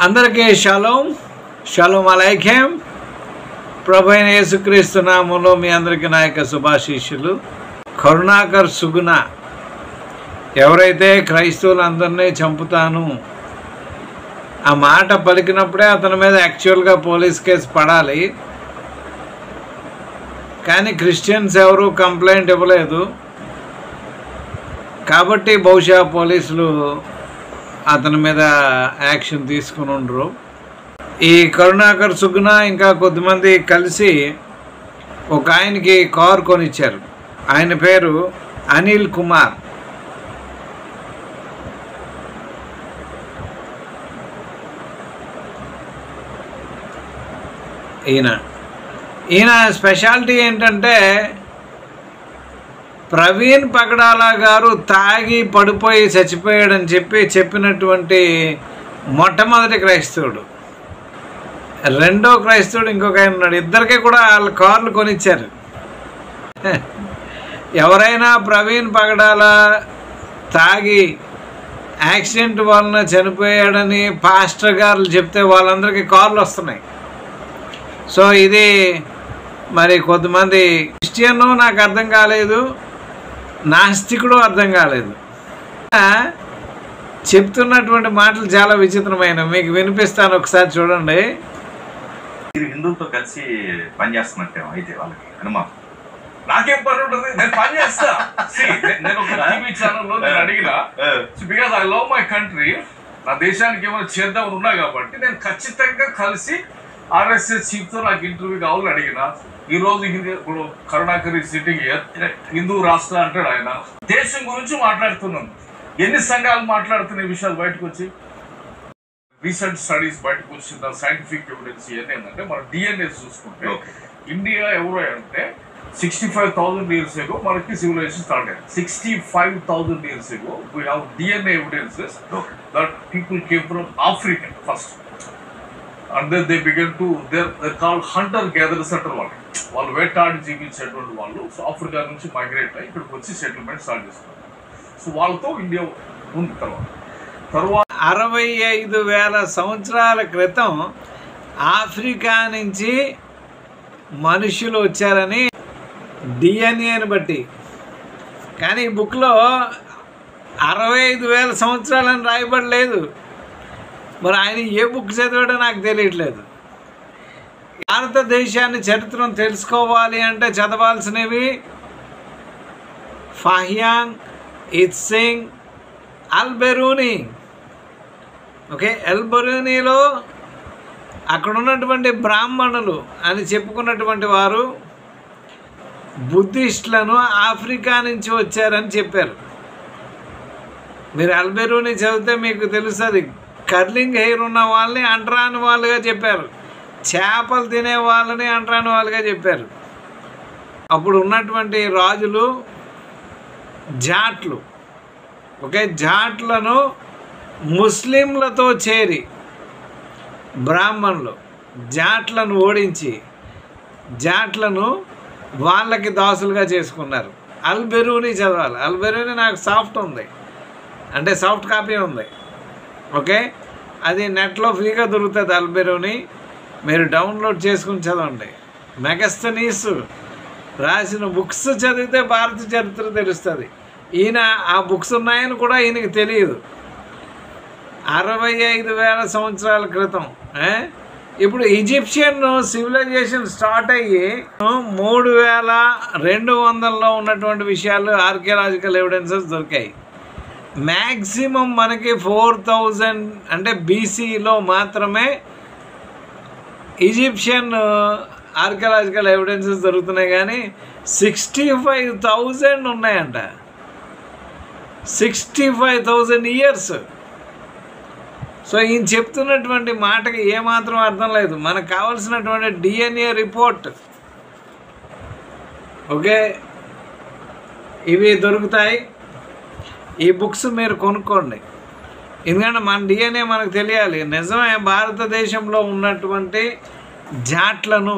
అందరికీ shalom shalom అలైఖేం. ప్రభు అయిన యేసుక్రీస్తు నామములో మీ అందరికీ నా యొక్క శుభాశీస్సులు. కరుణాకర్ సుగుణ ఎవరైతే క్రైస్తవులందరినీ చంపుతాను ఆ మాట పలికినప్పుడే అతని మీద యాక్చువల్గా పోలీస్ కేసు పడాలి. కానీ క్రిస్టియన్స్ ఎవరు కంప్లైంట్ ఇవ్వలేదు కాబట్టి బహుశా పోలీసులు అతని మీద యాక్షన్ తీసుకుని ఉండరు. ఈ కరుణాకర్ సుగుణ ఇంకా కొద్దిమంది కలిసి ఒక ఆయనకి కారు కొనిచ్చారు. ఆయన పేరు అనిల్ కుమార్. ఈయన స్పెషాలిటీ ఏంటంటే ప్రవీణ్ పగడాల గారు తాగి పడిపోయి చచ్చిపోయాడని చెప్పినటువంటి మొట్టమొదటి క్రైస్తవుడు. రెండో క్రైస్తవుడు ఇంకొక ఆయన ఉన్నాడు. ఇద్దరికీ కూడా వాళ్ళ కార్లు కొనిచ్చారు. ఎవరైనా ప్రవీణ్ పగడాల తాగి యాక్సిడెంట్ వలన చనిపోయాడని పాస్టర్ గారు చెప్తే వాళ్ళందరికీ కార్లు వస్తున్నాయి. సో ఇది మరి కొంతమంది క్రిస్టియన్ నాకు అర్థం కాలేదు, నాస్తికుడు అర్థం కాలేదు. చెప్తున్నటువంటి మాటలు చాలా విచిత్రమైన, మీకు వినిపిస్తాను, ఒకసారి చూడండి. మీరు హిందువులతో కలిసి పనిచేస్తున్నట్టే అయితే వాళ్ళకి అనుమానం. నాకేం పని ఉంటుంది, నేను పని చేస్తా. నేను ఒక టీవీ ఛానల్లో నేను అడిగినా, because I love my country, నా దేశానికి ఏమైనా చేద్దామని ఉన్నా కాబట్టి నేను ఖచ్చితంగా కలిసి ఆర్ఎస్ఎస్ చీఫ్ తో నాకు ఇంటర్వ్యూ కావాలని అడిగిన. ఈ రోజు ఇప్పుడు కరుణాకర్ సిట్టింగ్ హిందూ రాష్ట్ర అంటాడు ఆయన. దేశం గురించి మాట్లాడుతున్నాను. ఎన్ని సంఘాలు మాట్లాడుతున్న విషయాలు బయటకు వచ్చి, రీసెంట్ స్టడీస్ బయటకు వచ్చిన సైంటిఫిక్ ఎవిడెన్స్ ఇవన్నీ ఏంటంటే, మన డిఎన్ఏ చూసుకుంటే ఇండియా ఎవరో అంటే 65,000 years ago మనకి సివిలైజేషన్ స్టార్ట్ అయింది. 65,000 years ago we have DNA evidences that people came from Africa first. And then they began to, they're called hunter gatherers అంటారు. వాళ్ళు వేటాడి జీవించేటువంటి వాళ్ళు. సో ఆఫ్రికా నుంచి మైగ్రేట్ అయ్యి ఇక్కడికి వచ్చి సెటిల్మెంట్ స్టార్ట్ చేస్తున్నారు. సో వాళ్ళతో ఇండియా ఉంది. తర్వాత 65,000 సంవత్సరాల క్రితం ఆఫ్రికా నుంచి మనుషులు వచ్చారని డిఎన్ఏని బట్టి. కానీ ఈ బుక్లో 65,000 సంవత్సరాలని రాయబడలేదు. మరి ఆయన ఏ బుక్ చదివాడో నాకు తెలియట్లేదు. భారతదేశాన్ని చరిత్రను తెలుసుకోవాలి అంటే చదవాల్సినవి ఫాహియాంగ్, ఇత్సింగ్, అల్-బెరూని. ఓకే, అల్-బెరూనిలో అక్కడ ఉన్నటువంటి బ్రాహ్మణులు అని చెప్పుకున్నటువంటి వారు బుద్ధిస్టులను ఆఫ్రికా నుంచి వచ్చారని చెప్పారు. మీరు అల్-బెరూని చదివితే మీకు తెలుస్తుంది. కర్లింగ్ హెయిర్ ఉన్న వాళ్ళని అంటరాని వాళ్ళుగా చెప్పారు, చేపలు తినే వాళ్ళని అంటరాని వాళ్ళుగా చెప్పారు. అప్పుడు ఉన్నటువంటి రాజులు జాట్లు. ఓకే, జాట్లను ముస్లింలతో చేరి బ్రాహ్మణులు జాట్లను ఓడించి జాట్లను వాళ్ళకి దాసులుగా చేసుకున్నారు. అల్-బెరూని చదవాలి. అల్-బెరూని నాకు సాఫ్ట్ ఉంది, అంటే సాఫ్ట్ కాపీ ఉంది. ఓకే, అది నెట్లో ఫ్రీగా దొరుకుతుంది. అల్-బెరూని మీరు డౌన్లోడ్ చేసుకుని చదవండి. మెగస్తనీస్ రాసిన బుక్స్ చదివితే భారత చరిత్ర తెలుస్తుంది. ఈయన ఆ బుక్స్ ఉన్నాయని కూడా ఈయనకి తెలియదు. 65,000 సంవత్సరాల క్రితం. ఇప్పుడు ఈజిప్షియన్ సివిలైజేషన్ స్టార్ట్ అయ్యి 3,200లో ఉన్నటువంటి విషయాలు ఆర్కియలాజికల్ ఎవిడెన్సెస్ దొరికాయి. మ్యాక్సిమం మనకి 4,000 అంటే బీసీలో మాత్రమే ఈజిప్షియన్ ఆర్కియలాజికల్ ఎవిడెన్సెస్ దొరుకుతున్నాయి. కానీ 65,000 ఉన్నాయంట. 65,000 ఇయర్స్. సో ఈయన చెప్తున్నటువంటి మాటకి ఏమాత్రం అర్థం లేదు. మనకు కావాల్సినటువంటి డిఎన్ఏ రిపోర్ట్. ఓకే, ఇవి దొరుకుతాయి. ఈ బుక్స్ మీరు కొనుక్కోండి. ఎందుకంటే మన డిఎన్ఏ మనకు తెలియాలి. నిజమే, భారతదేశంలో ఉన్నటువంటి జాట్లను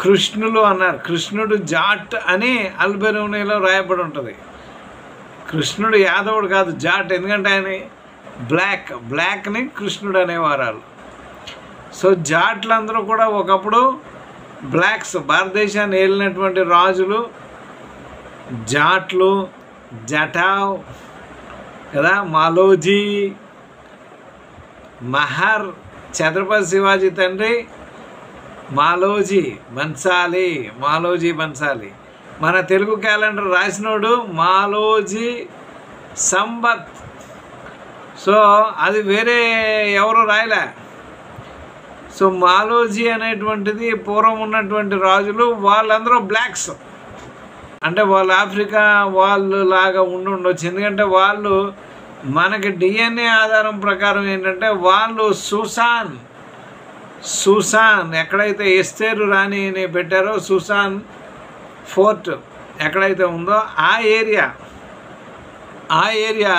కృష్ణులు అన్నారు. కృష్ణుడు జాట్ అని అల్-బెరూనిలో రాయబడి ఉంటుంది. కృష్ణుడు యాదవుడు కాదు, జాట్. ఎందుకంటే ఆయన బ్లాక్ని కృష్ణుడు అనేవారు వాళ్ళు. సో జాట్లందరూ కూడా ఒకప్పుడు బ్లాక్స్. భారతదేశాన్ని ఏలినటువంటి రాజులు జాట్లు, జటావ్ కదా, మాలోజీ, మహర్, ఛత్రపతి శివాజీ తండ్రి మాలోజీ బన్సాలి. మన తెలుగు క్యాలెండర్ రాసినోడు మాలోజీ సంబత్. సో అది వేరే ఎవరు రాయలే. సో మాలోజీ అనేటువంటిది పూర్వం ఉన్నటువంటి రాజులు, వాళ్ళందరూ బ్లాక్స్. అంటే వాళ్ళు ఆఫ్రికా వాళ్ళు లాగా ఉండొచ్చు. ఎందుకంటే వాళ్ళు మనకి డిఎన్ఏ ఆధారం ప్రకారం ఏంటంటే వాళ్ళు సూసాన్ ఎక్కడైతే ఎస్తేరు రాణిని పెట్టారో, సూసాన్ ఫోర్ట్ ఎక్కడైతే ఉందో ఆ ఏరియా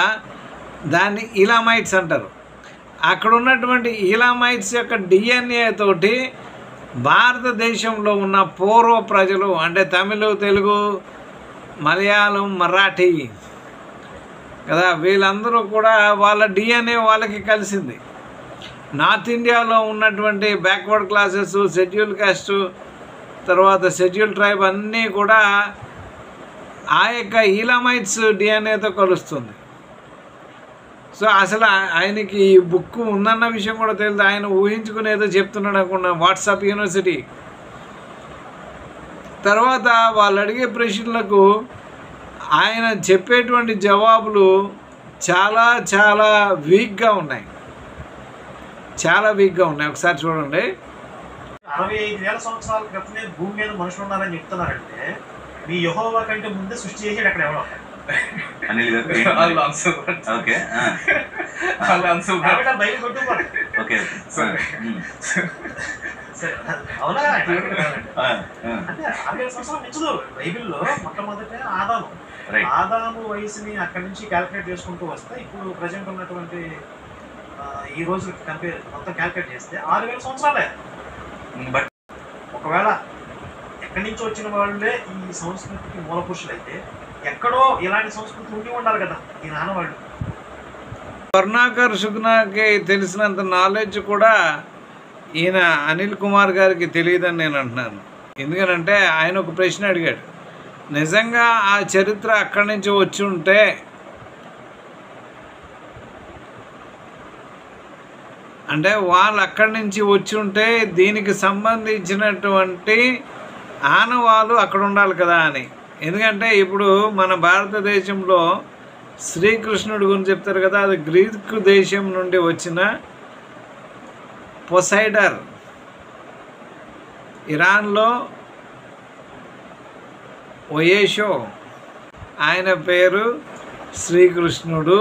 దాన్ని ఈలామైట్స్ అంటారు. అక్కడ ఉన్నటువంటి ఈలామైట్స్ యొక్క డిఎన్ఏ తోటి భారతదేశంలో ఉన్న పూర్వ ప్రజలు అంటే తమిళ, తెలుగు, మలయాళం, మరాఠీ కదా, వీళ్ళందరూ కూడా వాళ్ళ డిఎన్ఏ వాళ్ళకి కలిసింది. నార్త్ ఇండియాలో ఉన్నటువంటి బ్యాక్వర్డ్ క్లాసెస్, షెడ్యూల్ కాస్ట్, తర్వాత షెడ్యూల్ ట్రైబ్ అన్నీ కూడా ఆ యొక్క ఈలామైట్స్ డిఎన్ఏతో కలుస్తుంది. సో అసలు ఆయనకి ఈ బుక్ ఉందన్న విషయం కూడా తెలియదు. ఆయన ఊహించుకునేదో చెప్తున్నాడు అనుకున్నా. వాట్సాప్ యూనివర్సిటీ తర్వాత వాళ్ళు అడిగే ప్రశ్నలకు ఆయన చెప్పేటువంటి జవాబులు చాలా చాలా వీక్గా ఉన్నాయి. ఒకసారి చూడండి. 65,000 సంవత్సరాల క్రితమే భూమి మీద మనుషులు ఉన్నారని చెప్తున్నారంటే మీ యెహోవా కంటే ముందే సృష్టి చేసాడు అక్కడ ఎవరో. అవునా? అంటే 60,000 సంవత్సరాలు మించదు. బైబిల్లో మొట్టమొదట ఆదాము వయసుని అక్కడి నుంచి క్యాల్కులేట్ చేసుకుంటూ వస్తే ఇప్పుడు ప్రజెంట్ ఉన్నటువంటి ఈ రోజు మొత్తం క్యాల్కులేట్ చేస్తే 6,000 సంవత్సరాలే. బట్ ఒకవేళ ఎక్కడి నుంచి వచ్చిన వాళ్ళే ఈ సంస్కృతికి మూల పురుషులు అయితే ఎక్కడో ఇలాంటి సంస్కృతి ఉండి ఉండాలి కదా ఈ నాన్నవాళ్ళు. కరుణాకర్ శుక్నాకి తెలిసినంత నాలెడ్జ్ కూడా ఈయన అనిల్ కుమార్ గారికి తెలియదని నేను అంటున్నాను. ఎందుకనంటే ఆయన ఒక ప్రశ్న అడిగాడు, నిజంగా ఆ చరిత్ర అక్కడి నుంచి వచ్చి ఉంటే అంటే వాళ్ళు అక్కడి నుంచి వచ్చి ఉంటే దీనికి సంబంధించినటువంటి ఆనవాళ్ళు అక్కడ ఉండాలి కదా అని. ఎందుకంటే ఇప్పుడు మన భారతదేశంలో శ్రీకృష్ణుడి గురించి చెప్తారు కదా, అది గ్రీక్ దేశం నుండి వచ్చిన పొసైడర్. ఇరాన్లో ఒయేషో, ఆయన పేరు శ్రీకృష్ణుడు.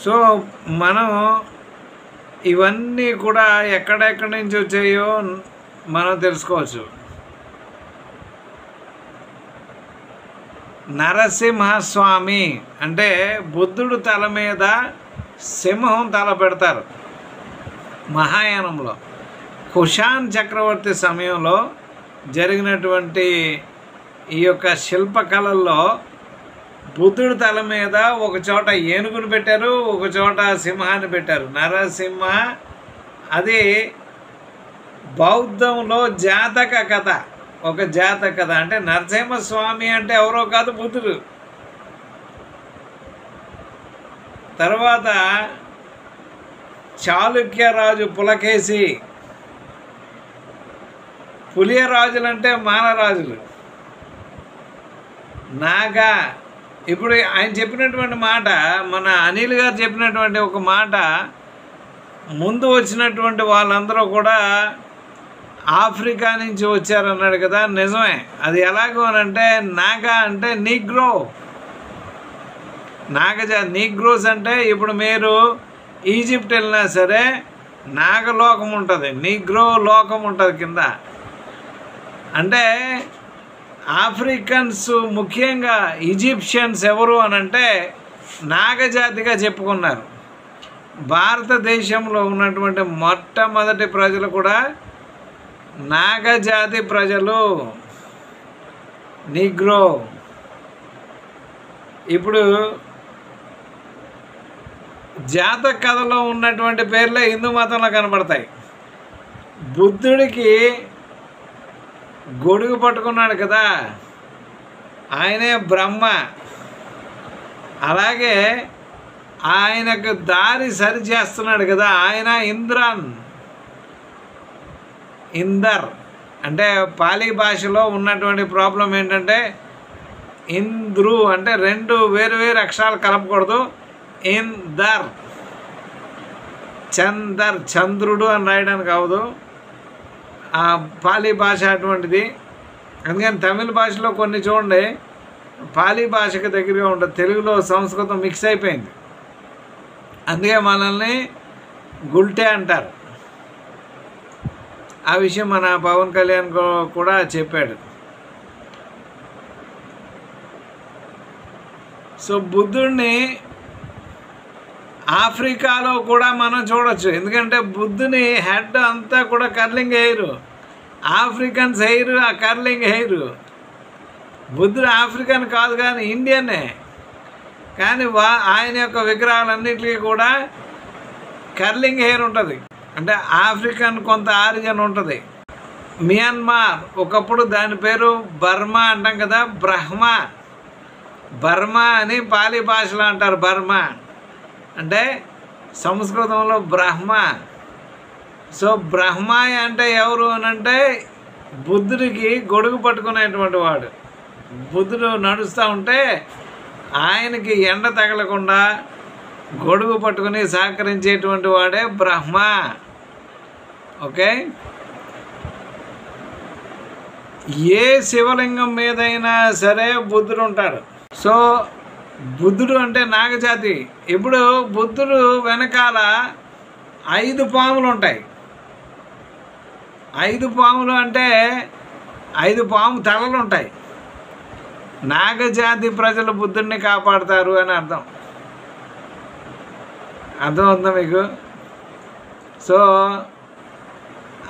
సో మనం ఇవన్నీ కూడా ఎక్కడెక్కడి నుంచి వచ్చాయో మనం తెలుసుకోవచ్చు. నరసింహస్వామి అంటే బుద్ధుడు తల మీద సింహం తల పెడతారు మహాయానంలో. కుషాన్ చక్రవర్తి సమయంలో జరిగినటువంటి ఈ యొక్క శిల్పకళల్లో బుద్ధుడి తల మీద ఒక చోట ఏనుగును పెట్టారు, ఒక చోట సింహాన్ని పెట్టారు. నరసింహ అది బౌద్ధంలో జాతక కథ, ఒక జాతక కథ. అంటే నరసింహస్వామి అంటే ఎవరో కాదు, బుద్ధుడు. తర్వాత చాళుక్యరాజు పులకేసి, పులియరాజులంటే మానరాజులు, నాగా. ఇప్పుడు ఆయన చెప్పినటువంటి మాట, మన అనిల్ గారు చెప్పినటువంటి ఒక మాట, ముందు వచ్చినటువంటి వాళ్ళందరూ కూడా ఆఫ్రికా నుంచి వచ్చారన్నాడు కదా, నిజమే. అది ఎలాగో అనంటే నాగా అంటే నీగ్రో, నీగ్రోస్ అంటే ఇప్పుడు మీరు ఈజిప్ట్ వెళ్ళినా సరే నాగలోకం ఉంటుంది, నీగ్రో లోకం ఉంటుంది కింద. అంటే ఆఫ్రికన్స్ ముఖ్యంగా ఈజిప్షియన్స్ ఎవరు అనంటే నాగజాతిగా చెప్పుకున్నారు. భారతదేశంలో ఉన్నటువంటి మొట్టమొదటి ప్రజలు కూడా నాగజాతి ప్రజలు. నీగ్రో. ఇప్పుడు జాతక కథలో ఉన్నటువంటి పేర్లే హిందూ మతంలో కనబడతాయి. బుద్ధుడికి గొడుగు పట్టుకున్నాడు కదా, ఆయనే బ్రహ్మ. అలాగే ఆయనకు దారి సరి చేస్తున్నాడు కదా, ఆయన ఇందర్. అంటే పాలీ భాషలో ఉన్నటువంటి ప్రాబ్లం ఏంటంటే ఇంద్రు అంటే రెండు వేరు వేరు అక్షరాలు కలపకూడదు. ఇందర్, చంద్రుడు అని రాయడానికి అవ్వదు. ఆ పాలీ భాష అటువంటిది. అందుకని తమిళ భాషలో కొన్ని చూడండి పాలీ భాషకు దగ్గరగా ఉంటుంది, తెలుగులో సంస్కృతం మిక్స్ అయిపోయింది. అందుకే మనల్ని గుల్టే అంటారు. ఆ విషయం మన పవన్ కళ్యాణ్ కూడా చెప్పాడు. సో బుద్ధుడిని ఆఫ్రికాలో కూడా మనం చూడొచ్చు. ఎందుకంటే బుద్ధుని హెడ్ అంతా కూడా కర్లింగ్ హెయిర్, ఆఫ్రికన్స్ హెయిర్, ఆ కర్లింగ్ హెయిర్. బుద్ధుడు ఆఫ్రికన్ కాదు కానీ ఇండియనే. కానీ ఆయన యొక్క విగ్రహాలన్నింటికీ కూడా కర్లింగ్ హెయిర్ ఉంటుంది. అంటే ఆఫ్రికన్ కొంత ఆరిజిన్ ఉంటుంది. మియన్మార్ ఒకప్పుడు దాని పేరు బర్మా అంటాం కదా, బర్మా అని పాలీ భాషలో అంటారు. బర్మా అంటే సంస్కృతంలో బ్రహ్మ. సో బ్రహ్మాయ అంటే ఎవరు అని అంటే బుద్ధుడికి గొడుగు పట్టుకునేటువంటి వాడు. బుద్ధుడు నడుస్తూ ఉంటే ఆయనకి ఎండ తగలకుండా గొడుగు పట్టుకుని సహకరించేటువంటి వాడే బ్రహ్మ. ఓకే, ఏ శివలింగం మీదైనా సరే బుద్ధుడు ఉంటాడు. సో బుద్ధుడు అంటే నాగజాతి. ఇప్పుడు బుద్ధుడు వెనకాల 5 పాములు ఉంటాయి. 5 పాములు అంటే 5 పాము తలలు ఉంటాయి. నాగజాతి ప్రజలు బుద్ధుడిని కాపాడుతారు అని అర్థం. అర్థమవుతుందా మీకు? సో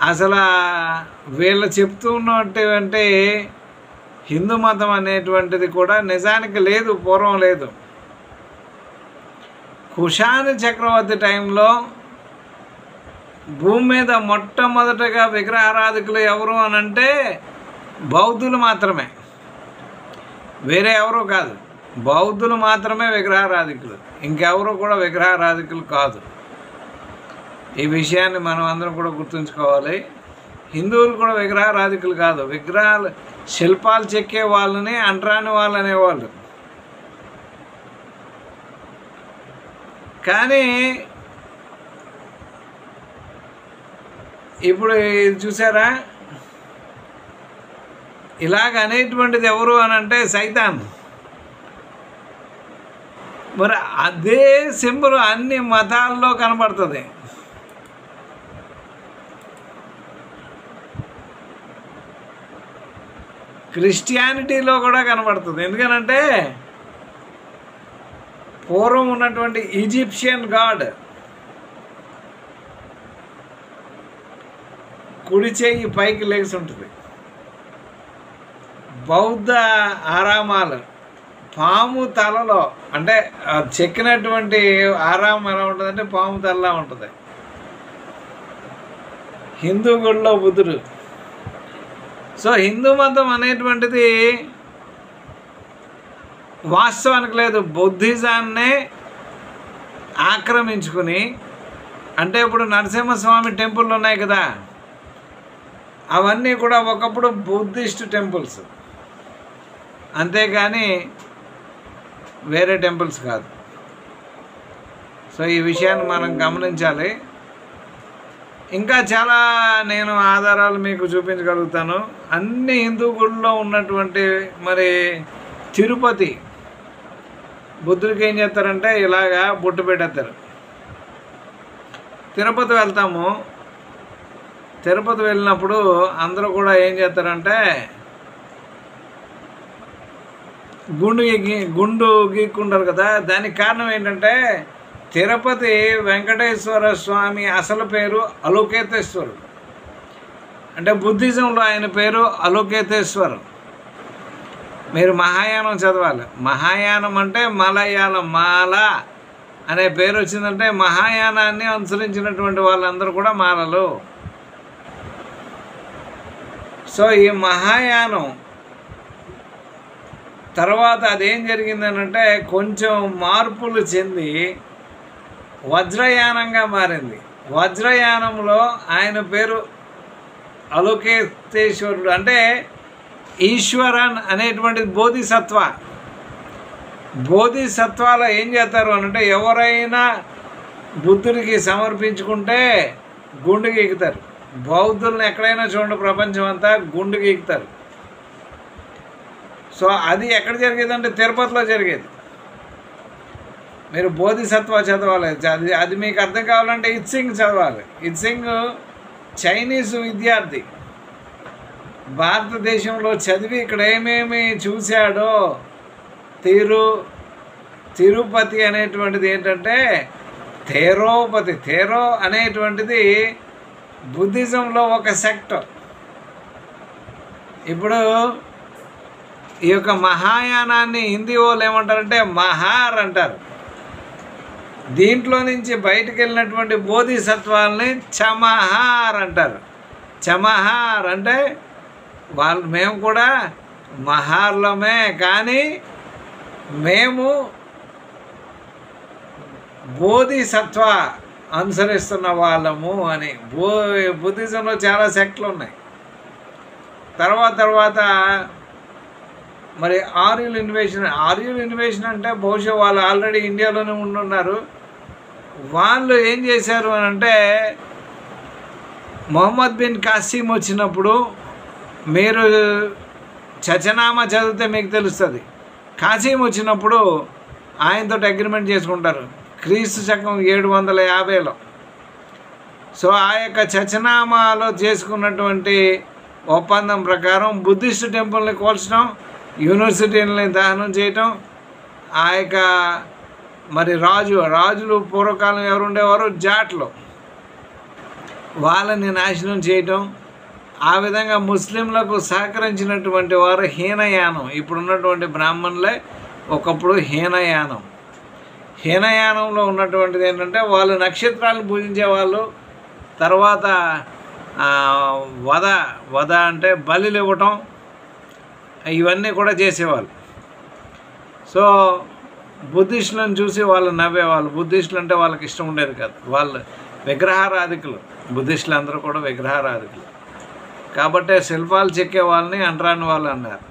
అసలు వీళ్ళు చెప్తూ ఉన్నటువంటి హిందూ మతం అనేటువంటిది కూడా నిజానికి లేదు, పూర్వం లేదు. కుషాను చక్రవర్తి టైంలో భూమి మీద మొట్టమొదటగా విగ్రహారాధికులు ఎవరు అని అంటే బౌద్ధులు మాత్రమే, వేరే ఎవరు కాదు. బౌద్ధులు మాత్రమే విగ్రహారాధికులు, ఇంకెవరు కూడా విగ్రహారాధికులు కాదు. ఈ విషయాన్ని మనం అందరం కూడా గుర్తుంచుకోవాలి. హిందువులు కూడా విగ్రహారాధికులు కాదు. విగ్రహాలు శిల్పాలు చెక్కే వాళ్ళని అంటరాని వాళ్ళు అనేవాళ్ళు. కానీ ఇప్పుడు చూసారా, ఇలాగ అనేటువంటిది ఎవరు అని అంటే సైతాన్. మరి అదే సింబల్ అన్ని మతాల్లో కనబడుతుంది. క్రిస్టియానిటీలో కూడా కనబడుతుంది. ఎందుకనంటే పూర్వం ఉన్నటువంటి ఈజిప్షియన్ గాడ్ కుడి చేయి పైకి లేచి ఉంటుంది. బౌద్ధ ఆరామాలు పాము తలలో, అంటే చెక్కినటువంటి ఆరామం ఎలా ఉంటుందంటే పాము తలలా ఉంటుంది. హిందూ గుడిలో బుద్ధుడు. సో హిందూ మతం అనేటువంటిది వాస్తవానికి లేదు, బుద్ధిజాన్నే ఆక్రమించుకుని. అంటే ఇప్పుడు నరసింహస్వామి టెంపుల్ ఉన్నాయి కదా, అవన్నీ కూడా ఒకప్పుడు బుద్ధిస్ట్ టెంపుల్స్, అంతేగాని వేరే టెంపుల్స్ కాదు. సో ఈ విషయాన్ని మనం గమనించాలి. ఇంకా చాలా నేను ఆధారాలు మీకు చూపించగలుగుతాను. అన్ని హిందూ గుళ్ళలో ఉన్నటువంటి, మరి తిరుపతి బుద్ధుడికి ఏం చేస్తారంటే ఇలాగా బొట్టు పెట్టేస్తారు. తిరుపతి వెళ్తాము, తిరుపతి వెళ్ళినప్పుడు అందరూ కూడా ఏం చేస్తారంటే గుండు గీక్కుంటారు కదా. దానికి కారణం ఏంటంటే తిరుపతి వెంకటేశ్వర స్వామి అసలు పేరు అలోకేతేశ్వరుడు. అంటే బుద్ధిజంలో ఆయన పేరు అలోకేతేశ్వరు. మీరు మహాయానం చదవాలి. మహాయానం అంటే మలయాళం, మాల అనే పేరు వచ్చిందంటే మహాయానాన్ని అనుసరించినటువంటి వాళ్ళందరూ కూడా మాలలు. సో ఈ మహాయానం తర్వాత అదేం జరిగిందనంటే కొంచెం మార్పులు చెంది వజ్రయానంగా మారింది. వజ్రయానంలో ఆయన పేరు అలోకేతేశ్వరుడు, అంటే ఈశ్వరన్ అనేటువంటి బోధిసత్వ. బోధిసత్వాలు ఏం చేస్తారు అనంటే ఎవరైనా బుద్ధుడికి సమర్పించుకుంటే గుండు గీకుతారు. బౌద్ధులను ఎక్కడైనా చూడండి ప్రపంచం అంతా గుండు గీకుతారు. సో అది ఎక్కడ జరిగేదంటే తిరుపతిలో జరిగేది. మీరు బోధిసత్వ చదవాలి. అది మీకు అర్థం కావాలంటే ఇత్సింగ్ చదవాలి. ఇత్సింగ్ చైనీసు విద్యార్థి, భారతదేశంలో చదివి ఇక్కడ ఏమేమి చూశాడో. తిరుపతి అనేటువంటిది ఏంటంటే థేరోపతి. థేరో అనేటువంటిది బుద్ధిజంలో ఒక సెక్టర్. ఇప్పుడు ఈ యొక్క మహాయానాన్ని హిందీ వాళ్ళు ఏమంటారంటే మహార్ అంటారు. దీంట్లో నుంచి బయటకు వెళ్ళినటువంటి బోధిసత్వాలని చమహార్ అంటారు. చమహార్ అంటే మేము కూడా మహార్లమే, కానీ మేము బోధిసత్వ అనుసరిస్తున్న వాళ్ళము అని. బుద్ధిజంలో చాలా సెక్ట్లు ఉన్నాయి. తర్వాత మరి ఆర్యుల్ ఇన్వేషన్ అంటే బహుశా వాళ్ళు ఆల్రెడీ ఇండియాలోనే ఉండున్నారు. వాళ్ళు ఏం చేశారు అని అంటే మొహమ్మద్ బిన్ కాసిం వచ్చినప్పుడు, మీరు చచనామా చదివితే మీకు తెలుస్తుంది, కాసిం వచ్చినప్పుడు ఆయనతో అగ్రిమెంట్ చేసుకుంటారు క్రీస్తు శకం 750లో. సో ఆ యొక్క చచనామాలో చేసుకున్నటువంటి ఒప్పందం ప్రకారం బుద్ధిస్ట్ టెంపుల్ని కోల్చడం, యూనివర్సిటీలని దహనం చేయటం, ఆ యొక్క మరి రాజులు పూర్వకాలం ఎవరు ఉండేవారు జాట్లు, వాళ్ళని నాశనం చేయటం. ఆ విధంగా ముస్లింలకు సహకరించినటువంటి వారు హీనయానం. ఇప్పుడున్నటువంటి బ్రాహ్మణులే ఒకప్పుడు హీనయానంలో ఉన్నటువంటిది ఏంటంటే వాళ్ళు నక్షత్రాలను పూజించేవాళ్ళు. తర్వాత వధ అంటే బలులు ఇవ్వటం, ఇవన్నీ కూడా చేసేవాళ్ళు. సో బుద్ధిస్టులను చూసి వాళ్ళు నవ్వేవాళ్ళు. బుద్ధిస్టులు అంటే వాళ్ళకి ఇష్టం ఉండేది కాదు. వాళ్ళు విగ్రహారాధికులు. బుద్ధిస్టులు అందరూ కూడా విగ్రహారాధికులు కాబట్టి శిల్పాలు చెక్కే వాళ్ళని అంటరాని వాళ్ళు అన్నారు.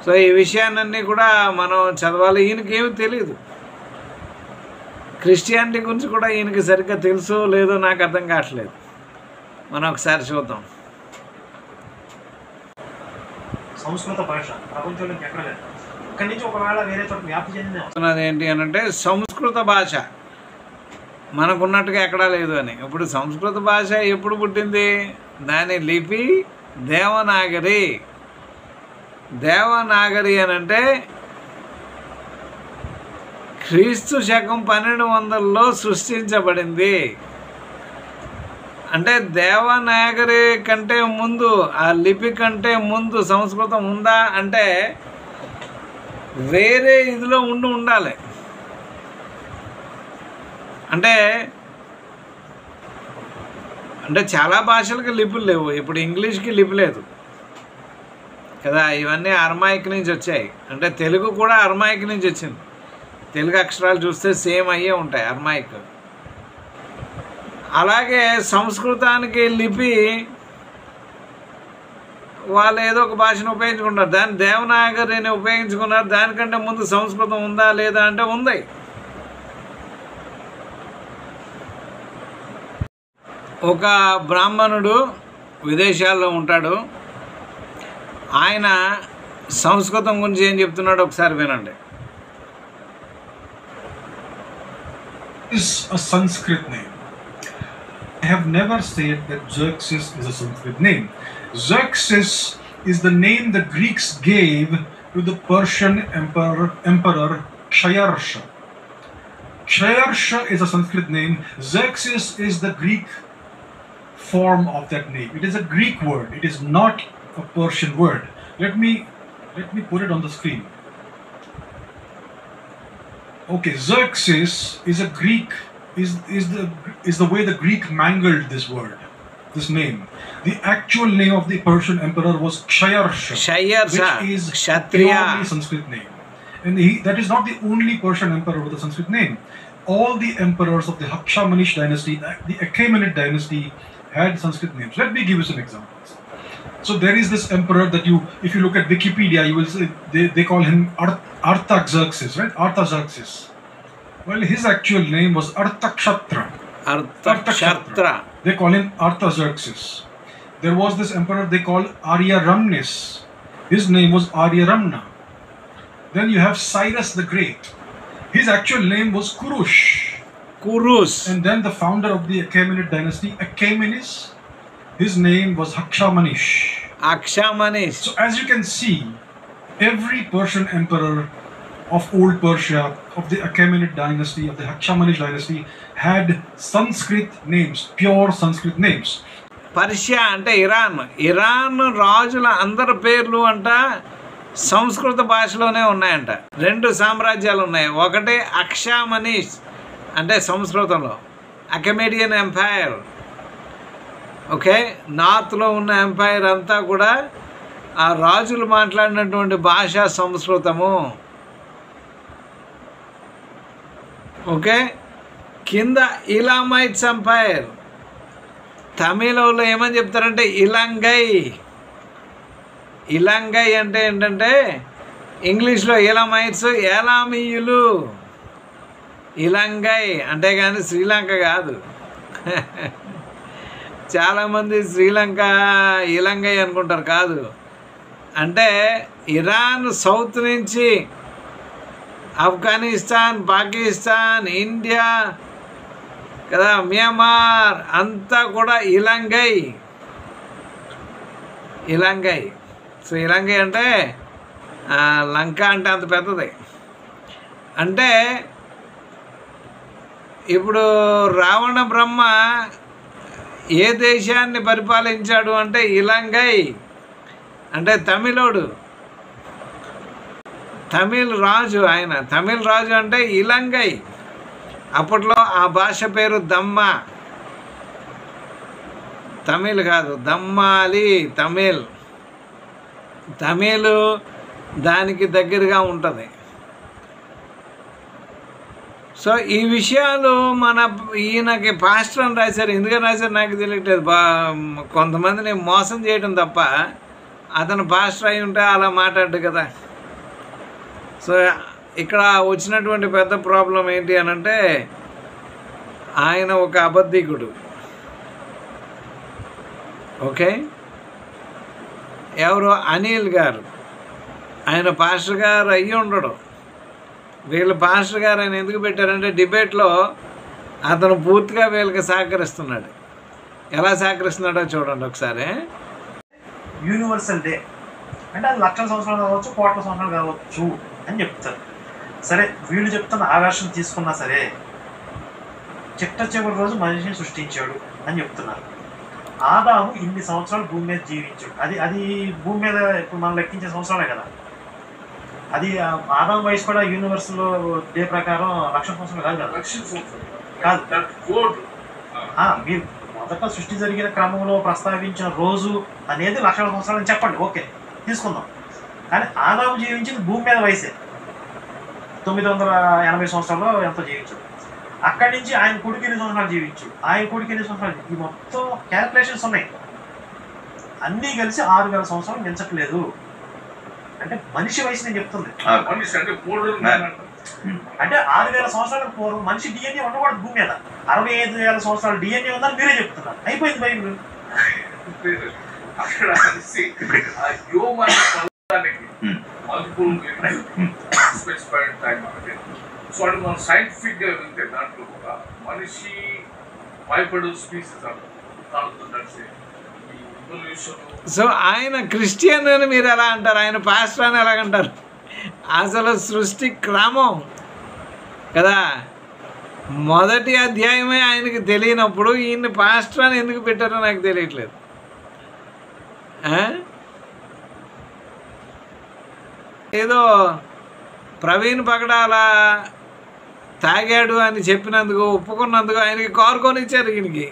సో ఈ విషయాన్ని కూడా మనం చదవాలి. ఈయనకేమీ తెలియదు. క్రిస్టియానిటీ గురించి కూడా ఈయనకి సరిగ్గా తెలుసో లేదో నాకు అర్థం కావట్లేదు. మనం ఒకసారి చూద్దాం. సంస్కృత భాష ప్రపంచంలో ఎక్కడ లేదు. ఇక్కడి నుంచి ఒకవేళ వేరే చోట వ్యాప్తి చెందింది ఏంటి అని అంటే సంస్కృత భాష మనకున్నట్టుగా ఎక్కడా లేదు అని. ఇప్పుడు సంస్కృత భాష ఎప్పుడు పుట్టింది? దాని లిపి దేవనాగరి అని అంటే క్రీస్తు శకం 1200లో సృష్టించబడింది. అంటే దేవనాగరి కంటే ముందు, ఆ లిపి కంటే ముందు సంస్కృతం ఉందా అంటే వేరే ఇదిలో ఉండాలి. అంటే చాలా భాషలకు లిపులు లేవు. ఇప్పుడు ఇంగ్లీష్కి లిపి లేదు కదా. ఇవన్నీ అర్మాయిక్ నుంచి వచ్చాయి. అంటే తెలుగు కూడా అర్మాయిక్ నుంచి వచ్చింది. తెలుగు అక్షరాలు చూస్తే సేమ్ అయ్యే ఉంటాయి అర్మాయిక్. అలాగే సంస్కృతానికి లిపి వాళ్ళు ఏదో ఒక భాషను ఉపయోగించుకుంటారు. దాన్ని దేవనాగరిని ఉపయోగించుకున్నారు. దానికంటే ముందు సంస్కృతం ఉందా లేదా అంటే ఉంది. ఒక బ్రాహ్మణుడు విదేశాల్లో ఉంటాడు. ఆయన సంస్కృతం గురించి ఏం చెప్తున్నాడో ఒకసారి వినండి. Is a Sanskrit name. I have never said that Xerxes is a Sanskrit name. Xerxes is the name the Greeks gave to the Persian emperor Kshayarsha. Kshayarsha is a Sanskrit name. Xerxes is the Greek form of that name. It is a Greek word. It is not a Persian word. Let me Let me put it on the screen. Okay, Xerxes is a Greek, is the way the Greek mangled this word, this name. The actual name of the Persian emperor was Kshayarsha, Kshayarsha, which is Kshatriya. purely Sanskrit name. And that is not the only Persian emperor with a Sanskrit name. All the emperors of the Hakshamanish dynasty, the Achaemenid dynasty, had Sanskrit names. Let me give you some examples. So there is this emperor that if you look at Wikipedia, you will see they call him Artaxerxes, right? Artaxerxes. Well, his actual name was Artakshatra. Artakshatra. They call him Artaxerxes. There was this emperor they called Aryaramnes. His name was Aryaramna. Then you have Cyrus the Great. His actual name was Kurush. Kurus. And then the founder of the Achaemenid dynasty, Achaemenes, his name was Hakshamanish. Akshamanish. So as you can see, every Persian emperor of old Persia, of the Achaemenid dynasty, of the Hakshamanish dynasty, had Sanskrit names, pure Sanskrit names. Persia అంటే Iran రాజుల అందరి పేర్లు అంట సంస్కృత భాషలోనే ఉన్నాయంట. 2 సామ్రాజ్యాలు ఉన్నాయి. ఒకటి అక్షామనీష్ అంటే సంస్కృతంలో, అకమేడియన్ ఎంపైర్. ఓకే, నార్త్లో ఉన్న ఎంపైర్ అంతా కూడా ఆ రాజులు మాట్లాడినటువంటి భాష సంస్కృతము. ఓకే, కింద ఇలామైట్స్ ఎంపైర్. తమిళంలో ఏమని చెప్తారంటే ఇలంగై అంటే ఏంటంటే ఇంగ్లీష్లో ఇలామైట్స్ ఏలామీయులు. ఇలంగై అంటే కానీ శ్రీలంక కాదు. చాలామంది శ్రీలంక ఇలంగై అనుకుంటారు, కాదు. అంటే ఇరాన్ సౌత్ నుంచి ఆఫ్ఘనిస్తాన్, పాకిస్తాన్, ఇండియా కదా, మియాన్మార్ అంతా కూడా ఇలంగై. సో ఇలంగై అంటే లంక అంటే అంత పెద్దది. అంటే ఇప్పుడు రావణ బ్రహ్మ ఏ దేశాన్ని పరిపాలించాడు అంటే ఇలంగై. అంటే తమిళోడు, తమిళ్ రాజు ఆయన. తమిళ్ రాజు అంటే ఇలంగై. అప్పట్లో ఆ భాష పేరు దమ్మ. తమిళ్ కాదు, దమ్మాలి తమిళ్. తమిళ్ దానికి దగ్గరగా ఉంటుంది. సో ఈ విషయాలు ఈయనకి పాస్టర్ అని రాశారు. ఎందుకని రాశారు నాకు తెలియట్లేదు. కొంతమందిని మోసం చేయడం తప్ప అతను పాస్టర్ అయి ఉంటే అలా మాట్లాడు కదా. సో ఇక్కడ వచ్చినటువంటి పెద్ద ప్రాబ్లం ఏంటి అని అంటే ఆయన ఒక అబద్ధికుడు. ఓకే, ఎవరు అనిల్ గారు, ఆయన పాస్టర్ గారు అయ్యి ఉండడు. వీళ్ళు పాస్టర్ గారు ఆయన ఎందుకు పెట్టారంటే డిబేట్లో అతను పూర్తిగా వీళ్ళకి సహకరిస్తున్నాడు. ఎలా సహకరిస్తున్నాడో చూడండి ఒకసారి. యూనివర్సల్ డే అంటే అది లక్షల సంవత్సరాలు కావచ్చు, కోట్ల సంవత్సరాలు కావచ్చు అని చెప్తారు. సరే, వీళ్ళు చెప్తున్న ఆదర్శం తీసుకున్నా సరే చిట్ట చివరి రోజు మనిషిని సృష్టించాడు అని చెప్తున్నారు. ఆదాము ఇన్ని సంవత్సరాలు భూమి మీద జీవించాడు. అది భూమి మీద ఇప్పుడు మనం లెక్కించే సంవత్సరాలే కదా. అది ఆదాము వయసు కూడా యూనివర్సల్ డే ప్రకారం 1,00,000 సంవత్సరాలు కాదు కదా. కాదు, మీరు మొదట సృష్టి జరిగిన క్రమంలో ప్రస్తావించిన రోజు అనేది 1,00,000 సంవత్సరాలు అని చెప్పండి, ఓకే తీసుకుందాం. కానీ ఆదాము జీవించింది భూమి మీద వయసే 980 సంవత్సరాల్లో ఎంతో జీవించాడు. అక్కడి నుంచి ఆయన కొడుకు ఎన్ని సంవత్సరాలు జీవించాడు, ఆయన కొడుకు ఎన్ని సంవత్సరాలు, ఈ మొత్తం క్యాలిక్యులేషన్స్ ఉన్నాయి. అన్నీ కలిసి 6,000 సంవత్సరాలు మించట్లేదు. అంటే మనిషి వయసు నేను చెప్తుంది. అంటే 6,000 సంవత్సరాలకు పూర్వం మనిషి డిఎన్ఏ ఉండకూడదు భూమి మీద. 65,000 సంవత్సరాల డిఎన్ఏ ఉందని మీరే చెప్తున్నారు. అయిపోయింది బైబిల్. సో అది మనం సైంటిఫిక్గా వెళ్తే దాంట్లో కూడా మనిషి భయపడు స్పీసెస్ సో ఆయన క్రిస్టియన్ అని మీరు ఎలా అంటారు, ఆయన పాస్టర్ అని ఎలాగంటారు? అసలు సృష్టి క్రమం కదా, మొదటి అధ్యాయమే ఆయనకి తెలియనప్పుడు ఈయన్ని పాస్టర్ అని ఎందుకు పెట్టారో నాకు తెలియట్లేదు. ఏదో ప్రవీణ్ పగడాల తాగాడు అని చెప్పినందుకు ఒప్పుకున్నందుకు ఆయనకి కారు కొనిచ్చారు. ఈయనకి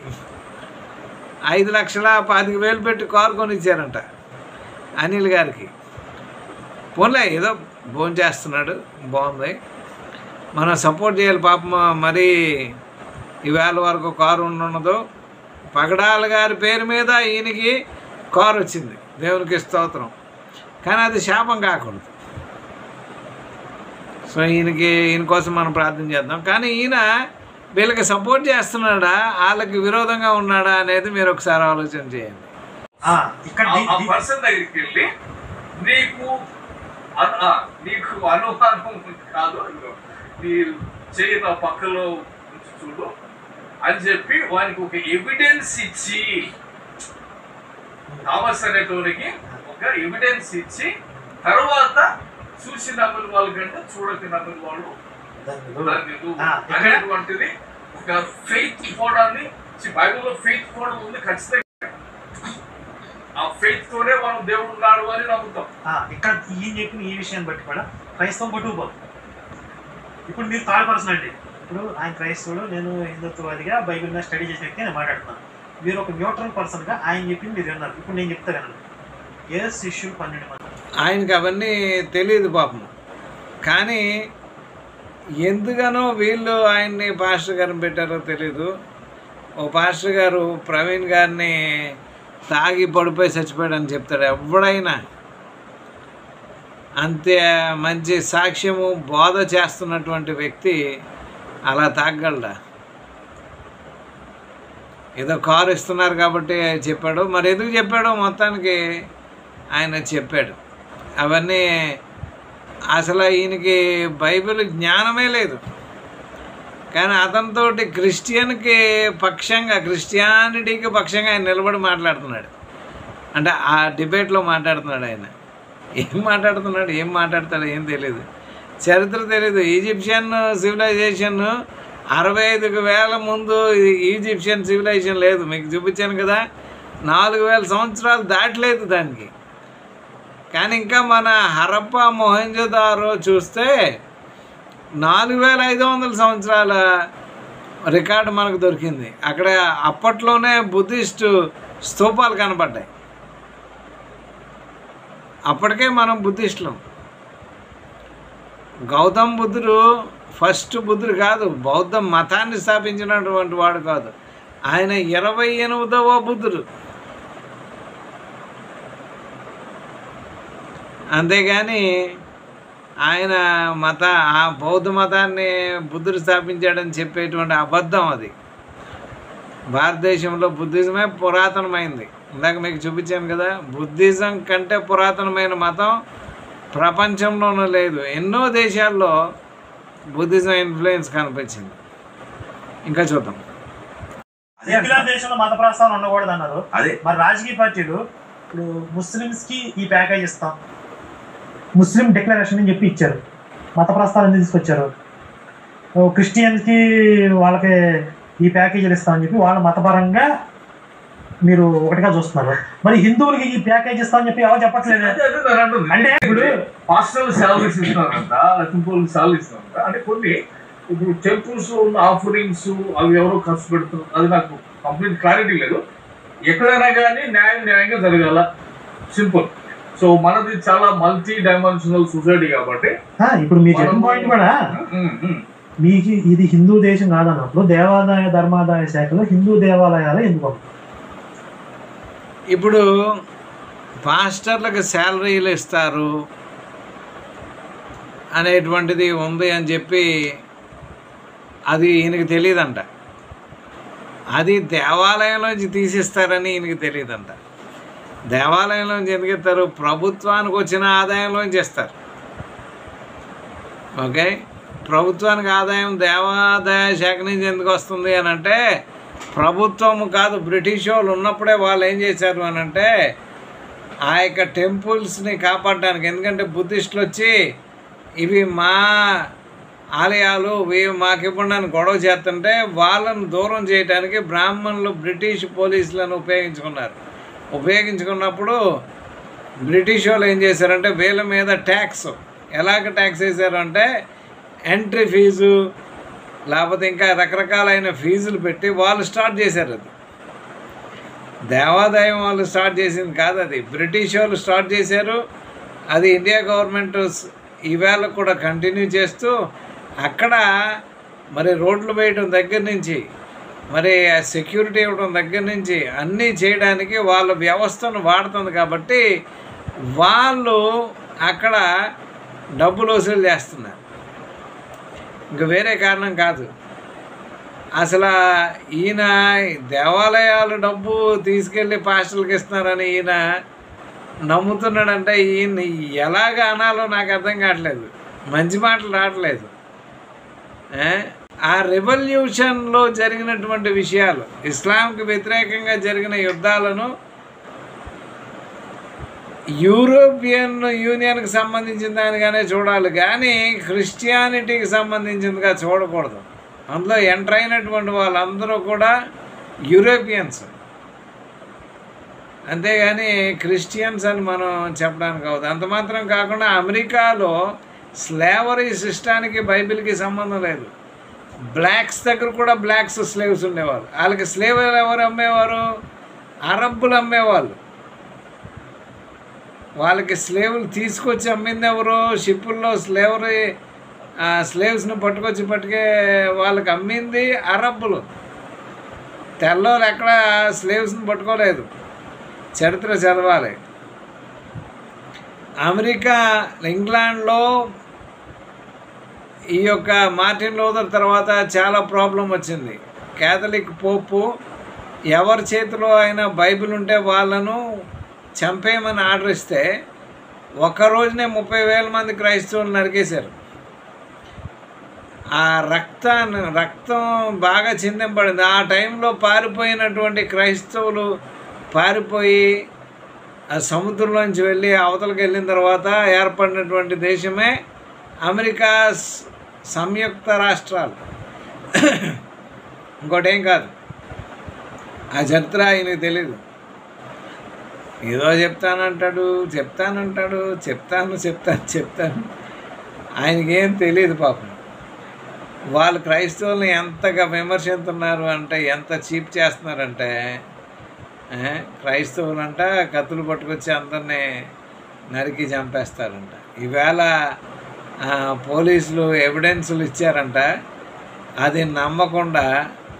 5,25,000 పెట్టి కారు కొనిచ్చారంట అనిల్ గారికి. పోన్లే ఏదో భోజనం చేస్తున్నాడు, బాగుంది, మనం సపోర్ట్ చేయాలి. పాపం మరి ఈవేళ వరకు కారు ఉండదు. పగడాల గారి పేరు మీద ఈయనకి కారు వచ్చింది, దేవునికి స్తోత్రం. కానీ అది శాపం కాకూడదు. సో ఈయన కోసం మనం ప్రార్థన చేద్దాం. కానీ ఈయన వీళ్ళకి సపోర్ట్ చేస్తున్నాడా, వాళ్ళకి విరోధంగా ఉన్నాడా అనేది మీరు ఒకసారి ఆలోచన చేయండి. ఇక్కడ ఆ పర్సన్ దగ్గరికి వెళ్ళి నీకు అనుమానం కాదు, మీరు చేయన పక్కలో చూడు అని చెప్పి వానికి ఒక ఎవిడెన్స్ ఇచ్చి, థామస్ అనేటోనికి ఒక ఎవిడెన్స్ ఇచ్చి, తర్వాత చూసి నమ్మిన వాళ్ళ కంటే చూడక నమ్మిన వాళ్ళు అనేటువంటిది ఒక ఫెయిత్ కోడాన్ని, బైబిల్లో ఫెయిత్ కోడ్ ఉంది ఖచ్చితంగా. ఆ ఫెయిత్ తోనే మనం దేవుడు ఉన్నాడు అని నమ్ముతాం. ఇక్కడ ఈయన చెప్పిన ఈ విషయాన్ని బట్టి కూడా క్రైస్తవం పట్టుకుపోతుంది. ఇప్పుడు మీరు థర్డ్ పర్సన్ అండి. ఇప్పుడు ఆయన క్రైస్తవుడు, నేను హిందుత్వవాదిగా బైబిల్ మీద స్టడీ చేసే వ్యక్తి నేను మాట్లాడుతున్నాను. మీరు ఒక న్యూట్రల్ పర్సన్గా ఆయన చెప్పింది మీరు విన్నారు. ఇప్పుడు నేను చెప్తా వినండి. యేసు శిష్యులు 12 మంది. ఆయనకి అవన్నీ తెలియదు పాపం. కానీ ఎందుకనో వీళ్ళు ఆయన్ని పాస్టర్ గారిని పెట్టారో తెలీదు. ఓ పాస్టర్ గారు ప్రవీణ్ గారిని తాగి పడిపోయి చచ్చిపోయాడని చెప్తాడు. ఎవడైనా అంతే మంచి సాక్ష్యము బోధ చేస్తున్నటువంటి వ్యక్తి అలా తాగలడా? ఏదో కారు ఇస్తున్నారు కాబట్టి చెప్పాడు. మరి ఎందుకు చెప్పాడో మొత్తానికి ఆయన చెప్పాడు. అవన్నీ అసలు ఈయనకి బైబిల్ జ్ఞానమే లేదు. కానీ అతనితోటి క్రిస్టియానిటీకి పక్షంగా ఆయన నిలబడి మాట్లాడుతున్నాడు. అంటే ఆ డిబేట్లో మాట్లాడుతున్నాడు. ఆయన ఏం మాట్లాడతాడో ఏం తెలియదు, చరిత్ర తెలీదు. ఈజిప్షియన్ సివిలైజేషన్ 65,000 ముందు ఈజిప్షియన్ సివిలైజేషన్ లేదు. మీకు చూపించాను కదా, 4,000 సంవత్సరాలు దాటలేదు దానికి. కానీ ఇంకా మన హరప్పా మొహంజోదారో చూస్తే 4,500 సంవత్సరాల రికార్డు మనకు దొరికింది. అక్కడ అప్పట్లోనే బుద్ధిస్టు స్తూపాలు కనపడ్డాయి. అప్పటికే మనం బుద్ధిస్టులం. గౌతమ్ బుద్ధుడు ఫస్ట్ బుద్ధుడు కాదు, బౌద్ధ మతాన్ని స్థాపించినటువంటి వాడు కాదు. ఆయన 28వ బుద్ధుడు. అంతేగాని ఆయన ఆ బౌద్ధ మతాన్ని బుద్ధుడు స్థాపించాడని చెప్పేటువంటి అబద్ధం అది. భారతదేశంలో బుద్ధిజమే పురాతనమైంది. ఇందాక మీకు చూపించాను కదా, బుద్ధిజం కంటే పురాతనమైన మతం ప్రపంచంలోనూ లేదు. ఎన్నో దేశాల్లో బుద్ధిజం ఇన్ఫ్లుయెన్స్ కనిపించింది. ఇంకా చూద్దాం. సెక్యులర్ దేశంలో మత ప్రస్తావన ఉండకూడదు అన్నారు. మరి రాజకీయ పార్టీలు ఇప్పుడు ముస్లిమ్స్ కి ఈ ప్యాకేజ్ ఇస్తాం, ముస్లిం డిక్లరేషన్ అని చెప్పి ఇచ్చారు. మత ప్రస్తావన ఎందుకు తీసుకొచ్చారు? క్రిస్టియన్స్కి వాళ్ళకి ఈ ప్యాకేజీలు ఇస్తామని చెప్పి వాళ్ళ మతపరంగా మీరు ఒకటిగా చూస్తున్నారు. మరి హిందువులకి ఈ ప్యాకేజ్ ఇస్తామని చెప్పి ఎవరు చెప్పట్లేదు. అంటే ఇప్పుడు హాస్టల్ శాలరీస్ ఇస్తున్నారంట, సింపుల్ శాలరీస్ ఇస్తున్నారంట. అంటే కొన్ని ఇప్పుడు టెంపుల్స్ ఉన్న ఆఫరింగ్స్ అవి ఎవరో ఖర్చు పెడుతున్నారు, అది నాకు కంప్లీట్ క్లారిటీ లేదు. ఎక్కడైనా కానీ న్యాయంగా జరగాల, సింపుల్. సో మనది చాలా మల్టీ డైమెన్షనల్ సొసైటీ కాబట్టి ఇప్పుడు మీరు చెప్పిన పాయింట్ కూడా మీకు ఇది హిందూ దేశం కాదన్నప్పుడు దేవాదాయ ధర్మాదాయ శాఖలో హిందూ దేవాలయాలు ఎందుకు? ఇప్పుడు పాస్టర్లకు శాలరీలు ఇస్తారు అనేటువంటిది ఉంది అని చెప్పి అది ఈయనకి తెలియదంట. అది దేవాలయంలోంచి తీసిస్తారని ఈయనకి తెలియదంట. దేవాలయంలోంచి ఎందుకు ఇస్తారు? ప్రభుత్వానికి వచ్చిన ఆదాయంలోంచి ఇస్తారు. ఓకే, ప్రభుత్వానికి ఆదాయం దేవాదాయ శాఖ నుంచి ఎందుకు వస్తుంది అని అంటే, ప్రభుత్వం కాదు, బ్రిటిష్ వాళ్ళు ఉన్నప్పుడే వాళ్ళు ఏం చేశారు అని అంటే ఆ యొక్క టెంపుల్స్ని కాపాడడానికి. ఎందుకంటే బుద్ధిస్టులు వచ్చి ఇవి మా ఆలయాలు, ఇవి మాకు ఇవ్వడానికి గొడవ చేస్తుంటే వాళ్ళను దూరం చేయడానికి బ్రాహ్మణులు బ్రిటిష్ పోలీసులను ఉపయోగించుకున్నప్పుడు బ్రిటిష్ వాళ్ళు ఏం చేశారంటే వీళ్ళ మీద ట్యాక్స్ ఎలాగ ట్యాక్స్ వేశారు అంటే ఎంట్రీ ఫీజు లేకపోతే ఇంకా రకరకాలైన ఫీజులు పెట్టి వాళ్ళు స్టార్ట్ చేశారు. అది దేవాదాయం వాళ్ళు స్టార్ట్ చేసింది కాదు, అది బ్రిటిష్ వాళ్ళు స్టార్ట్ చేశారు. అది ఇండియా గవర్నమెంట్ ఈవేళ కూడా కంటిన్యూ చేస్తూ అక్కడ మరి రోడ్లు వేయడం దగ్గర నుంచి మరి సెక్యూరిటీ ఇవ్వడం దగ్గర నుంచి అన్నీ చేయడానికి వాళ్ళ వ్యవస్థను వాడుతుంది. కాబట్టి వాళ్ళు అక్కడ డబ్బులు వసూలు చేస్తున్నారు, ఇంకా వేరే కారణం కాదు. అసలు ఈయన దేవాలయాలు డబ్బు తీసుకెళ్ళి పాస్టర్లకు ఇస్తున్నారని ఈయన నమ్ముతున్నాడంటే ఈయన ఎలాగ అనాలో నాకు అర్థం కావట్లేదు, మంచి మాటలు రావట్లేదు. ఆ రెవల్యూషన్లో జరిగినటువంటి విషయాలు, ఇస్లాంకి వ్యతిరేకంగా జరిగిన యుద్ధాలను యూరోపియన్ యూనియన్కి సంబంధించిన దానిగానే చూడాలి కానీ క్రిస్టియానిటీకి సంబంధించిందిగా చూడకూడదు. అందులో ఎంటర్ అయినటువంటి వాళ్ళందరూ కూడా యూరోపియన్స్, అంతేగాని క్రిస్టియన్స్ అని మనం చెప్పడానికి అవుతుంది. అంత మాత్రం కాకుండా అమెరికాలో స్లేవరీ సిస్టానికి బైబిల్కి సంబంధం లేదు. బ్లాక్స్ దగ్గర కూడా బ్లాక్స్ స్లేవ్స్ ఉండేవారు. వాళ్ళకి స్లేవ్ ఎవరు అమ్మేవారు? అరబ్బులు అమ్మేవాళ్ళు. వాళ్ళకి స్లేవులు తీసుకొచ్చి అమ్మింది ఎవరు? షిప్పుల్లో స్లేవ్స్ని పట్టుకే వాళ్ళకి అమ్మింది అరబ్బులు. తెల్లోళ్ళు ఎక్కడ స్లేవ్స్ని పట్టుకోలేదు, చరిత్ర చదవాలి. అమెరికా, ఇంగ్లాండ్లో ఈ యొక్క మార్టిన్ లూథర్ తర్వాత చాలా ప్రాబ్లం వచ్చింది. క్యాథలిక్ పోపు ఎవరి చేతిలో అయినా బైబిల్ ఉంటే వాళ్ళను చంపేయమని ఆర్డర్ ఇస్తే ఒక్కరోజునే 30,000 మంది క్రైస్తవులు నరికేశారు. ఆ రక్తం బాగా చిందింపడింది. ఆ టైంలో పారిపోయినటువంటి క్రైస్తవులు పారిపోయి ఆ సముద్రంలోంచి వెళ్ళి అవతలకి వెళ్ళిన తర్వాత ఏర్పడినటువంటి దేశమే అమెరికా సంయుక్త రాష్ట్రాలు, ఇంకోటేం కాదు. ఆ చరిత్ర ఆయనకి తెలీదు. ఏదో చెప్తాను ఆయనకేం తెలియదు పాపం. వాళ్ళు క్రైస్తవుల్ని ఎంతగా విమర్శిస్తున్నారు అంటే, ఎంత చీప్ చేస్తున్నారంటే, క్రైస్తవులంట కత్తులు పట్టుకొచ్చి అందరినీ నరికి చంపేస్తారంట. ఈవేళ పోలీసులు ఎవిడెన్సులు ఇచ్చారంట, అది నమ్మకుండా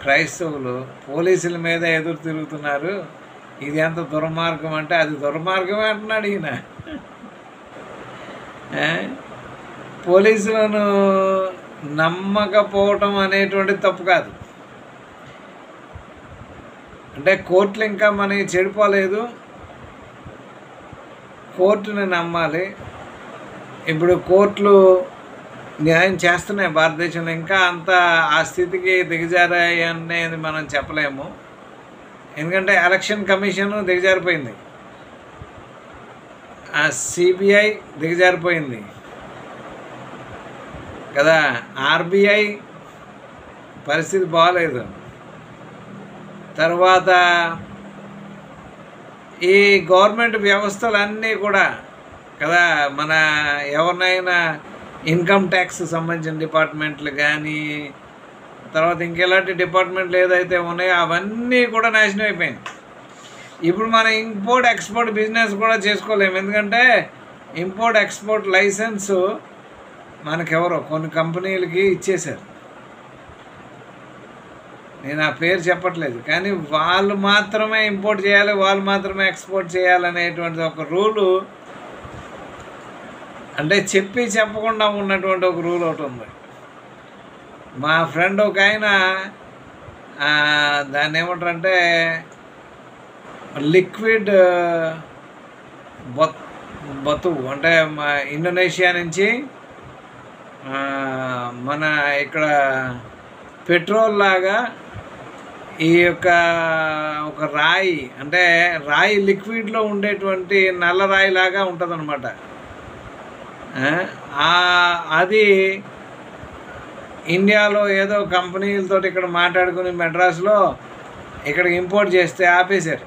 క్రైస్తవులు పోలీసుల మీద ఎదురు తిరుగుతున్నారు. ఇది ఎంత దుర్మార్గం అంటే అది దుర్మార్గమే అంటున్నాడు ఈయన. పోలీసులను నమ్మకపోవటం అనేటువంటిది తప్పు కాదు. అంటే కోర్టులు ఇంకా మనకి చెడిపోలేదు, కోర్టుని నమ్మాలి. ఇప్పుడు కోర్టులు న్యాయం చేస్తున్నాయి భారతదేశంలో, ఇంకా అంత ఆ స్థితికి దిగజారాయి అనేది మనం చెప్పలేము. ఎందుకంటే ఎలక్షన్ కమిషన్ దిగజారిపోయింది, ఆ సిబిఐ దిగజారిపోయింది కదా, ఆర్బిఐ పరిస్థితి బాగలేదు. తర్వాత ఈ గవర్నమెంట్ వ్యవస్థలన్నీ కూడా కదా, మన ఎవరినైనా ఇన్కమ్ ట్యాక్స్ సంబంధించిన డిపార్ట్మెంట్లు కానీ, తర్వాత ఇంకెలాంటి డిపార్ట్మెంట్లు ఏదైతే ఉన్నాయో అవన్నీ కూడా నాశనం అయిపోయింది. ఇప్పుడు మన ఇంపోర్ట్ ఎక్స్పోర్ట్ బిజినెస్ కూడా చేసుకోలేము, ఎందుకంటే ఇంపోర్ట్ ఎక్స్పోర్ట్ లైసెన్సు మనకెవరో కొన్ని కంపెనీలకి ఇచ్చేశారు. నేను ఆ పేరు చెప్పట్లేదు, కానీ వాళ్ళు మాత్రమే ఇంపోర్ట్ చేయాలి, వాళ్ళు మాత్రమే ఎక్స్పోర్ట్ చేయాలనేటువంటి ఒక రూలు, అంటే చెప్పి చెప్పకుండా ఉన్నటువంటి ఒక రూల్ ఒకటి ఉంది. మా ఫ్రెండ్ ఒక ఆయన దాన్ని ఏమంటారంటే లిక్విడ్ బతువు, అంటే మా ఇండోనేషియా నుంచి మన ఇక్కడ పెట్రోల్ లాగా ఈ యొక్క ఒక రాయి, అంటే రాయి లిక్విడ్లో ఉండేటువంటి నల్ల రాయి లాగా ఉంటుంది అనమాట. అది ఇండియాలో ఏదో కంపెనీలతో ఇక్కడ మాట్లాడుకుని మెడ్రాస్లో ఇక్కడ ఇంపోర్ట్ చేస్తే ఆపేశారు.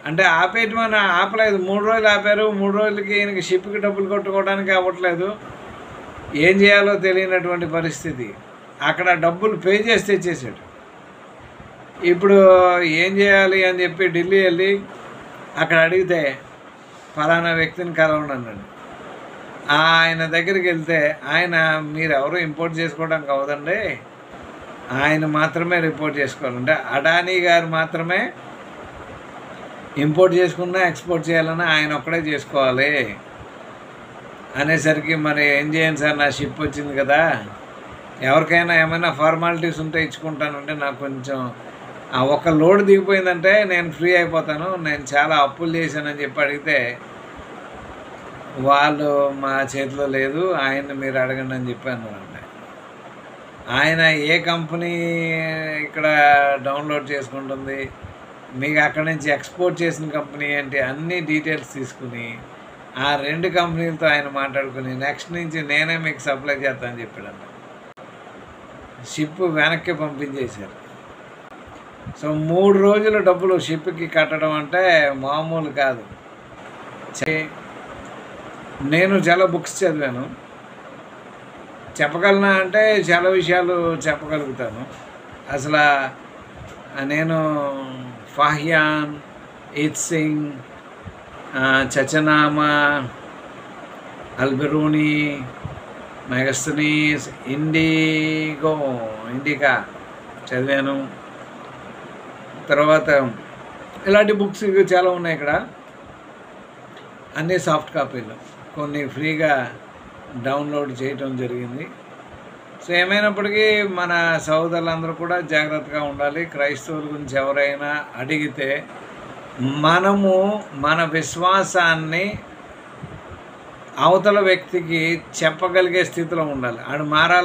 అంటే ఆపేయటమని ఆపలేదు, 3 రోజులు ఆపారు. 3 రోజులకి ఈయనకి షిప్కి డబ్బులు కొట్టుకోవడానికి అవ్వట్లేదు. ఏం చేయాలో తెలియనటువంటి పరిస్థితి. అక్కడ డబ్బులు పే చేసి తెచ్చేసాడు. ఇప్పుడు ఏం చేయాలి అని చెప్పి ఢిల్లీ వెళ్ళి అక్కడ అడిగితే ఫలానా వ్యక్తిని కలవండి అన్నాడు. ఆయన దగ్గరికి వెళ్తే ఆయన మీరు ఎవరు ఇంపోర్ట్ చేసుకోవడానికి అవదండి, ఆయన మాత్రమే రిపోర్ట్ చేసుకోవాలంటే అడానీ గారు మాత్రమే ఇంపోర్ట్ చేసుకున్నా ఎక్స్పోర్ట్ చేయాలన్నా ఆయన ఒక్కడే చేసుకోవాలి అనేసరికి మరి ఏం చేయండి సార్, నా షిప్ వచ్చింది కదా, ఎవరికైనా ఏమైనా ఫార్మాలిటీస్ ఉంటే ఇచ్చుకుంటానంటే నాకు కొంచెం ఒక లోడ్ దిగిపోయిందంటే నేను ఫ్రీ అయిపోతాను, నేను చాలా అప్పులు చేశానని చెప్పి అడిగితే వాళ్ళు మా చేతిలో లేదు, ఆయన్ని మీరు అడగండి అని చెప్పాను. ఆయన ఏ కంపెనీ ఇక్కడ డౌన్లోడ్ చేసుకుంటుంది, మీకు అక్కడి నుంచి ఎక్స్పోర్ట్ చేసిన కంపెనీ ఏంటి, అన్ని డీటెయిల్స్ తీసుకుని ఆ 2 కంపెనీలతో ఆయన మాట్లాడుకుని నెక్స్ట్ నుంచి నేనే మీకు సప్లై చేస్తానని చెప్పాడంట. షిప్ వెనక్కి పంపించేశారు. సో 3 రోజుల డబ్బులు షిప్కి కట్టడం అంటే మామూలు కాదు. నేను చాలా బుక్స్ చదివాను, చెప్పగలనా అంటే చాలా విషయాలు చెప్పగలుగుతాను. అసలు నేను ఫాహియాన్, ఈత్సింగ్, చచనామా, అల్బెరూని, మెగస్తనీస్, ఇండికా చదివాను. తర్వాత ఇలాంటి బుక్స్ చాలా ఉన్నాయి ఇక్కడ, అన్నీ సాఫ్ట్ కాపీలు, కొన్ని ఫ్రీగా డౌన్లోడ్ చేయటం జరిగింది. సో ఏమైనప్పటికీ మన సోదరులందరూ కూడా జాగ్రత్తగా ఉండాలి. క్రైస్తవుల గురించి ఎవరైనా అడిగితే మనము మన విశ్వాసాన్ని అవతల వ్యక్తికి చెప్పగలిగే స్థితిలో ఉండాలి. ఆడు మారాలి.